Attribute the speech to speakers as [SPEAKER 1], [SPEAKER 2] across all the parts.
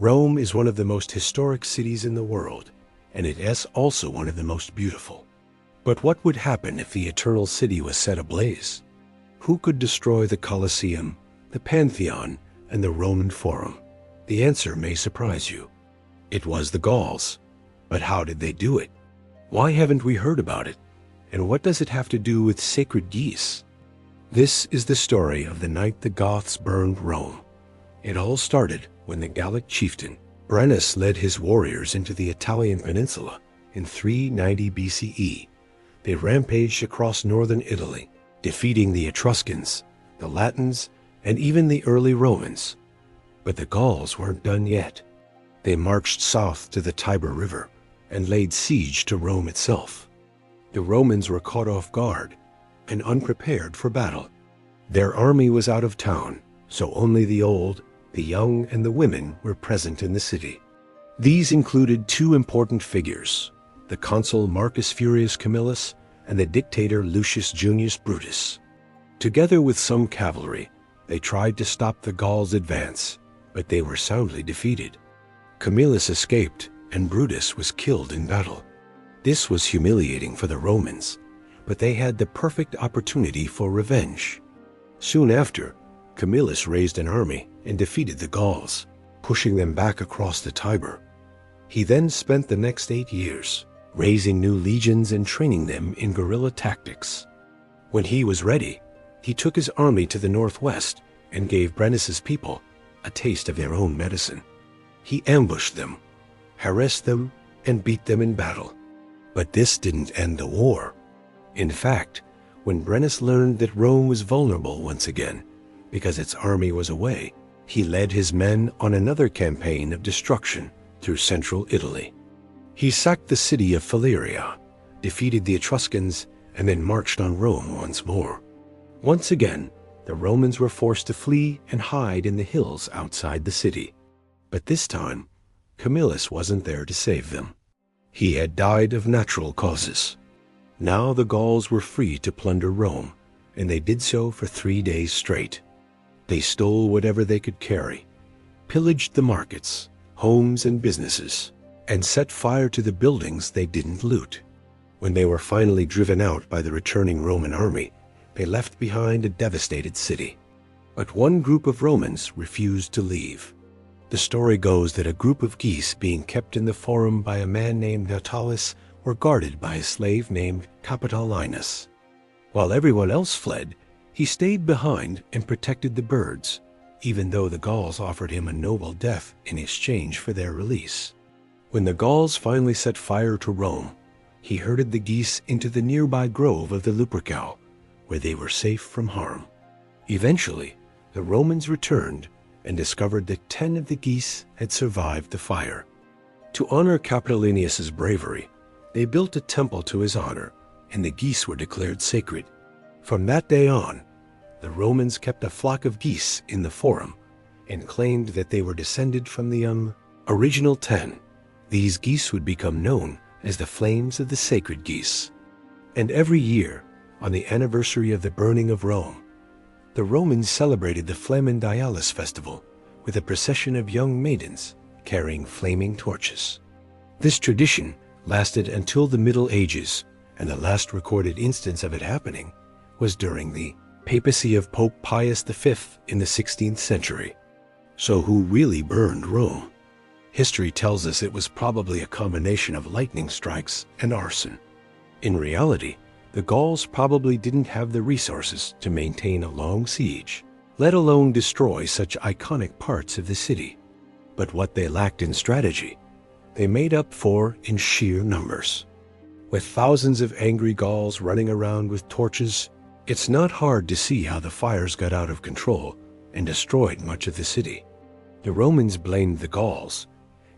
[SPEAKER 1] Rome is one of the most historic cities in the world, and it is also one of the most beautiful. But what would happen if the Eternal City was set ablaze? Who could destroy the Colosseum, the Pantheon, and the Roman Forum? The answer may surprise you. It was the Gauls. But how did they do it? Why haven't we heard about it? And what does it have to do with sacred geese? This is the story of the night the Goths burned Rome. It all started when the Gallic chieftain Brennus led his warriors into the Italian peninsula in 390 BCE. They rampaged across northern Italy, defeating the Etruscans, the Latins, and even the early Romans. But the Gauls weren't done yet. They marched south to the Tiber River and laid siege to Rome itself. The Romans were caught off guard and unprepared for battle. Their army was out of town, so only the old, the young, and the women were present in the city. These included two important figures, the consul Marcus Furius Camillus and the dictator Lucius Junius Brutus. Together with some cavalry, they tried to stop the Gauls' advance, but they were soundly defeated. Camillus escaped, and Brutus was killed in battle. This was humiliating for the Romans, but they had the perfect opportunity for revenge. Soon after, Camillus raised an army and defeated the Gauls, pushing them back across the Tiber. He then spent the next 8 years raising new legions and training them in guerrilla tactics. When he was ready, he took his army to the northwest and gave Brennus's people a taste of their own medicine. He ambushed them, harassed them, and beat them in battle. But this didn't end the war. In fact, when Brennus learned that Rome was vulnerable once again because its army was away, he led his men on another campaign of destruction through central Italy. He sacked the city of Faleria, defeated the Etruscans, and then marched on Rome once more. Once again, the Romans were forced to flee and hide in the hills outside the city. But this time, Camillus wasn't there to save them. He had died of natural causes. Now the Gauls were free to plunder Rome, and they did so for 3 days straight. They stole whatever they could carry, pillaged the markets, homes, and businesses, and set fire to the buildings they didn't loot. When they were finally driven out by the returning Roman army, they left behind a devastated city. But one group of Romans refused to leave. The story goes that a group of geese being kept in the forum by a man named Natalis were guarded by a slave named Capitolinus. While everyone else fled, he stayed behind and protected the birds, even though the Gauls offered him a noble death in exchange for their release. When the Gauls finally set fire to Rome, he herded the geese into the nearby grove of the Lupercal, where they were safe from harm. Eventually, the Romans returned and discovered that 10 of the geese had survived the fire. To honor Capitolinus's bravery, they built a temple to his honor, and the geese were declared sacred. From that day on, the Romans kept a flock of geese in the forum and claimed that they were descended from the original 10. These geese would become known as the Flames of the Sacred Geese. And every year, on the anniversary of the burning of Rome, the Romans celebrated the Flamen Dialis festival with a procession of young maidens carrying flaming torches. This tradition lasted until the Middle Ages, and the last recorded instance of it happening was during the papacy of Pope Pius V in the 16th century. So who really burned Rome? History tells us it was probably a combination of lightning strikes and arson. In reality, the Gauls probably didn't have the resources to maintain a long siege, let alone destroy such iconic parts of the city. But what they lacked in strategy, they made up for in sheer numbers. With thousands of angry Gauls running around with torches, it's not hard to see how the fires got out of control and destroyed much of the city. The Romans blamed the Gauls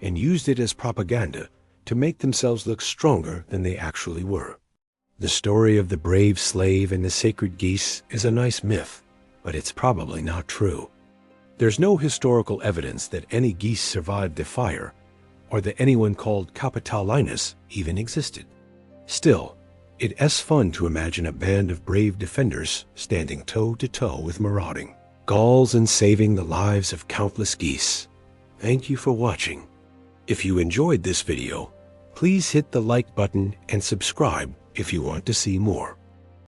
[SPEAKER 1] and used it as propaganda to make themselves look stronger than they actually were. The story of the brave slave and the sacred geese is a nice myth, but it's probably not true. There's no historical evidence that any geese survived the fire, or that anyone called Capitolinus even existed. Still, it is fun to imagine a band of brave defenders standing toe-to-toe with marauding Gauls and saving the lives of countless geese. Thank you for watching. If you enjoyed this video, please hit the like button and subscribe if you want to see more.